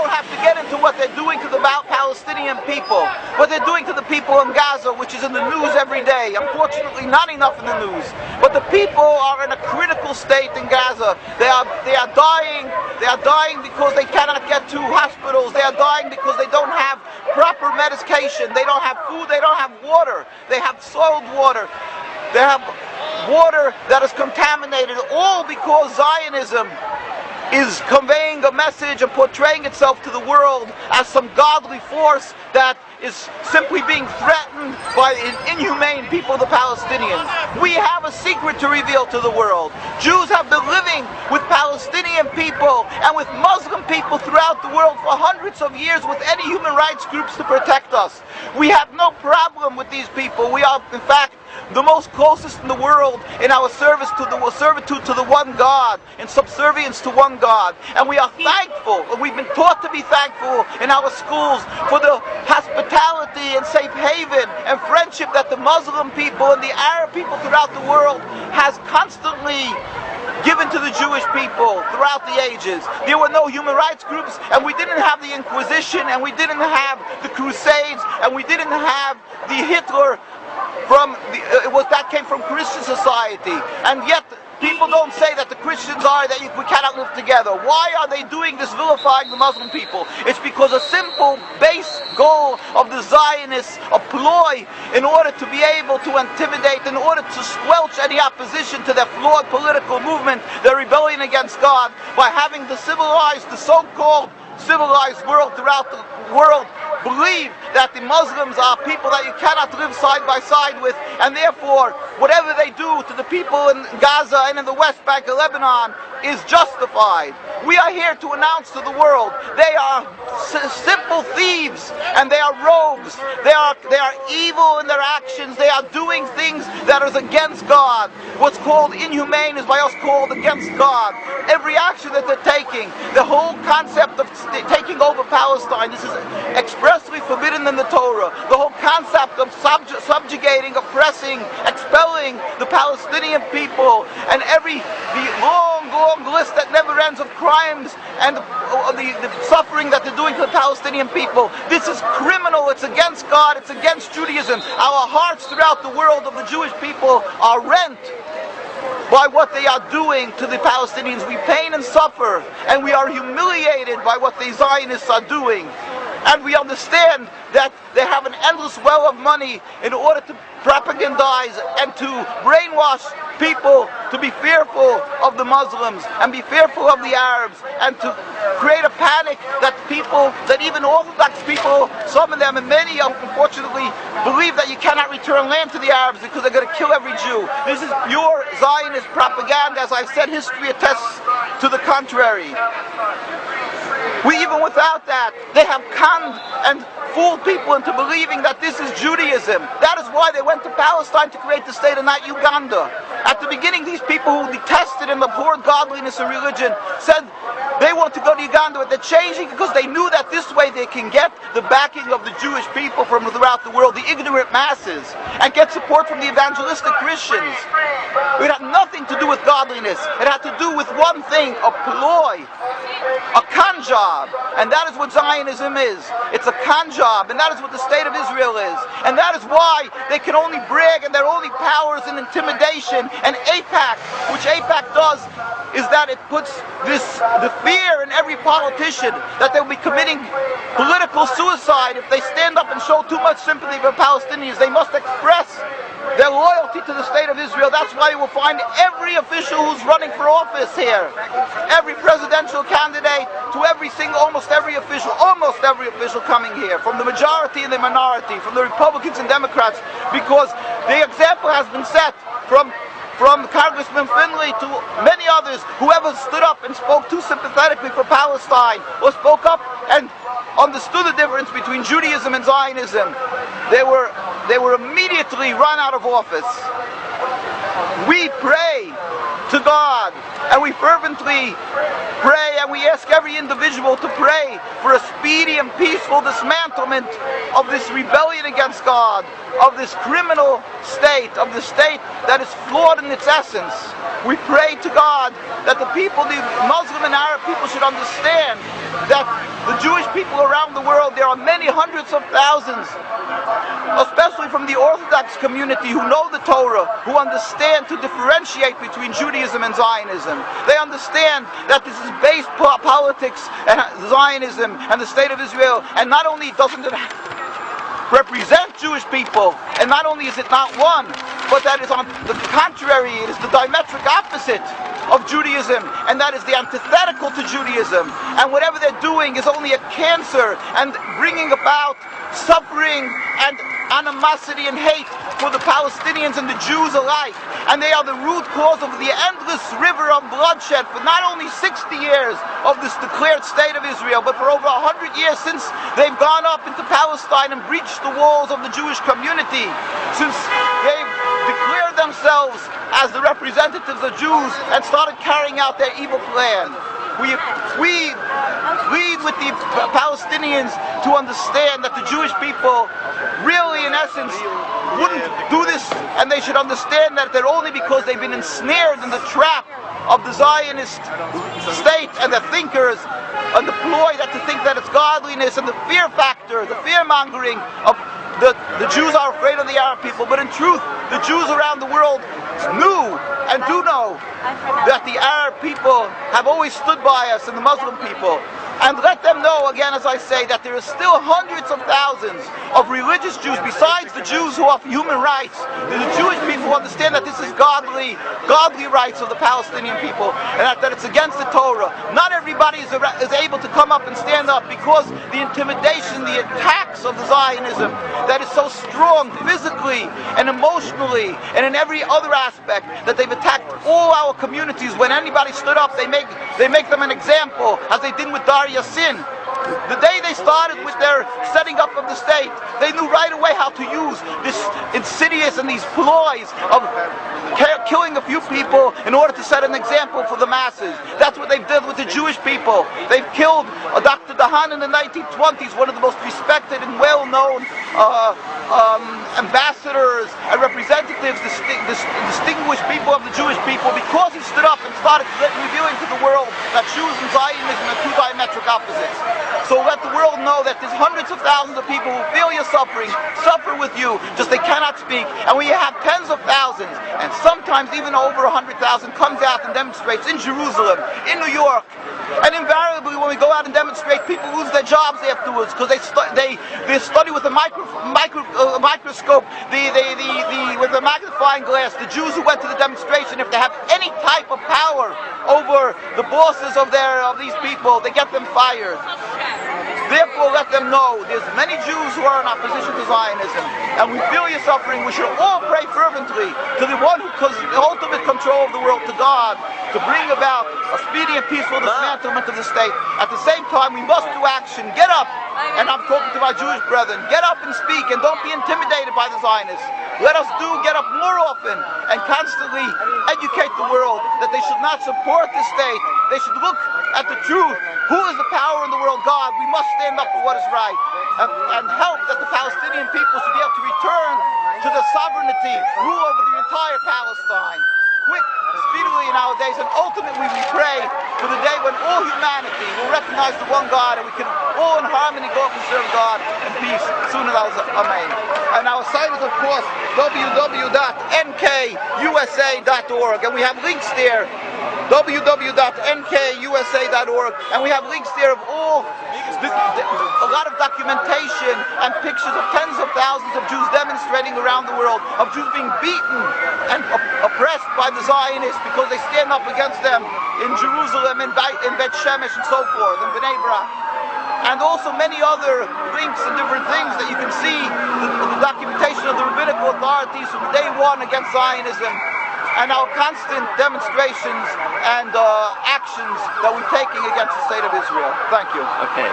don't have to get into what they're doing to the Palestinian people, what they're doing to the people in Gaza, which is in the news every day. Unfortunately, not enough in the news. But the people are in a critical state in Gaza. They are dying. They are dying because they cannot get to hospitals. They are dying because they don't have proper medication. They don't have food. They don't have water. They have soiled water. They have water that is contaminated, all because Zionism is conveying a message and portraying itself to the world as some godly force that is simply being threatened by inhumane people, the Palestinians. We have a secret to reveal to the world. Jews have been living with Palestinian people and with Muslim people throughout the world for hundreds of years with any human rights groups to protect us. We have no problem with these people. We are, in fact, the most closest in the world in our servitude to the one God, in subservience to one God. And we are thankful, and we've been taught to be thankful in our schools for the hospitality and safe haven and friendship that the Muslim people and the Arab people throughout the world has constantly given to the Jewish people throughout the ages. There were no human rights groups, and we didn't have the Inquisition, and we didn't have the Crusades, and we didn't have the Hitler that came from Christian society. And yet people don't say that the Christians are that we cannot live together. Why are they doing this, vilifying the Muslim people? It's because a simple base goal of the Zionists, a ploy in order to be able to intimidate, in order to squelch any opposition to their flawed political movement, their rebellion against God, by having the so-called civilized world throughout the world believe that the Muslims are people that you cannot live side by side with, and therefore whatever they do to the people in Gaza and in the West Bank of Lebanon is justified. We are here to announce to the world they are simple thieves and they are rogues. They are evil in their actions. They are doing things that is against God. What's called inhumane is by us called against God. Every action that they're taking, the whole concept of taking over Palestine, this is expressly forbidden in the Torah. The whole concept of subjugating, oppressing, expelling the Palestinian people, and the long list that never ends of crimes and the suffering that they're doing to the Palestinian people. This is criminal. It's against God. It's against Judaism. Our hearts throughout the world of the Jewish people are rent by what they are doing to the Palestinians. We pain and suffer, and we are humiliated by what the Zionists are doing. And we understand that they have an endless well of money in order to propagandize and to brainwash people to be fearful of the Muslims and be fearful of the Arabs, and to create a panic that even Orthodox people, some of them and many unfortunately, believe that you cannot return land to the Arabs because they're going to kill every Jew. This is pure Zionist propaganda. As I've said, history attests to the contrary. Even without that, they have conned and fooled people into believing that this is Judaism. That is why they went to Palestine to create the state and not Uganda. At the beginning, these people who detested and abhorred godliness and religion said they want to go to Uganda, but they're changing because they knew that this way they can get the backing of the Jewish people from throughout the world, the ignorant masses, and get support from the evangelistic Christians. It had nothing to do with godliness. It had to do with one thing, a ploy, a con job. And that is what Zionism is. It's a con job, and that is what the state of Israel is. And that is why they can only brag, and their only power is in intimidation. And AIPAC, which AIPAC does, is that it puts the fear in every politician that they'll be committing political suicide if they stand up and show too much sympathy for Palestinians. They must express their loyalty to the state of Israel. That's why you will find every official who's running for office here, every presidential candidate to almost every official coming here, from the majority and the minority, from the Republicans and Democrats, because the example has been set from Congressman Finley to many others, whoever stood up and spoke too sympathetically for Palestine or spoke up and understood the difference between Judaism and Zionism, they were immediately run out of office. We pray to God, and we fervently pray, and we ask every individual to pray for a speedy and peaceful dismantlement of this rebellion against God, of this criminal state, of the state that is flawed in its essence. We pray to God that the people, the Muslim and Arab people, should understand that the Jewish people around the world, there are many hundreds of thousands, especially from the Orthodox community, who know the Torah, who understand to differentiate between Judaism and Zionism. They understand that this is base politics and Zionism and the state of Israel, and not only doesn't it represent Jewish people, and not only is it not one, but that is on the contrary, it is the diametric opposite of Judaism, and that is the antithetical to Judaism. And whatever they're doing is only a cancer and bringing about suffering and animosity and hate for the Palestinians and the Jews alike. And they are the root cause of the endless river of bloodshed for not only 60 years of this declared state of Israel, but for over 100 years since they've gone up into Palestine and breached the walls of the Jewish community, since they've declared themselves as the representatives of Jews and started carrying out their evil plan. We plead with the Palestinians to understand that the Jewish people really, in essence, wouldn't do this, and they should understand that they're only because they've been ensnared in the trap of the Zionist state and the thinkers and the ploy that to think that it's godliness and the fear factor, the fear-mongering of the Jews are afraid of the Arab people. But in truth, the Jews around the world knew and do know that the Arab people have always stood by us and the Muslim people. And let them know, again, as I say, that there is still hundreds of thousands of religious Jews, besides the Jews who offer human rights. The Jewish people who understand that this is godly rights of the Palestinian people, and that it's against the Torah. Not everybody is able to come up and stand up because the intimidation, the attacks of the Zionism that is so strong physically and emotionally and in every other aspect, that they've attacked all our communities. When anybody stood up, they make them an example, as they did with Dar Yassin. The day they started with their setting up of the state, they knew right away how to use this insidious and these ploys of killing a few people in order to set an example for the masses. That's what they've done with the Jewish people. They've killed Dr. Dahan in the 1920s, one of the most respected and well-known ambassadors and representatives, distinguished people of the Jewish people, because he stood up and started revealing to the world that Jews and Zionism are two diametric opposites. So let the world know that there's hundreds of thousands of people who feel your suffering, suffer with you, just they cannot speak. And we have tens of thousands, and sometimes even over 100,000 comes out and demonstrates in Jerusalem, in New York. And invariably, when we go out and demonstrate, people lose their jobs afterwards because they study with a microscope, with a magnifying glass. The Jews who went to the demonstration, if they have any type of power over the bosses of these people, they get them fired. Therefore, let them know there's many Jews who are in opposition to Zionism, and we feel your suffering. We should all pray fervently to the one who has the ultimate control of the world, to God, to bring about a speedy and peaceful dismantlement of the state. At the same time, we must do action. Get up, and I'm talking to my Jewish brethren, get up and speak, and don't be intimidated by the Zionists. Let us get up more often and constantly educate the world that they should not support the state. They should look at the truth. Who is the power in the world? God. We must stand up for what is right and help that the Palestinian people should be able to return to the sovereignty, rule over the entire Palestine. Quick, speedily in our days, and ultimately we pray for the day when all humanity will recognize the one God, and we can all in harmony go up and serve God in peace. Soon as Amen. And our site is, of course, www.nkusa.org, and we have links there, www.nkusa.org, and we have links there of a lot of documentation and pictures of tens of thousands of Jews demonstrating around the world, of Jews being beaten and oppressed by the Zionists because they stand up against them in Jerusalem, in Bet Shemesh, and so forth, in Bnei Brak. And also many other links and different things that you can see, the documentation of the rabbinical authorities from day one against Zionism, and our constant demonstrations and actions that we're taking against the state of Israel. Thank you. Okay.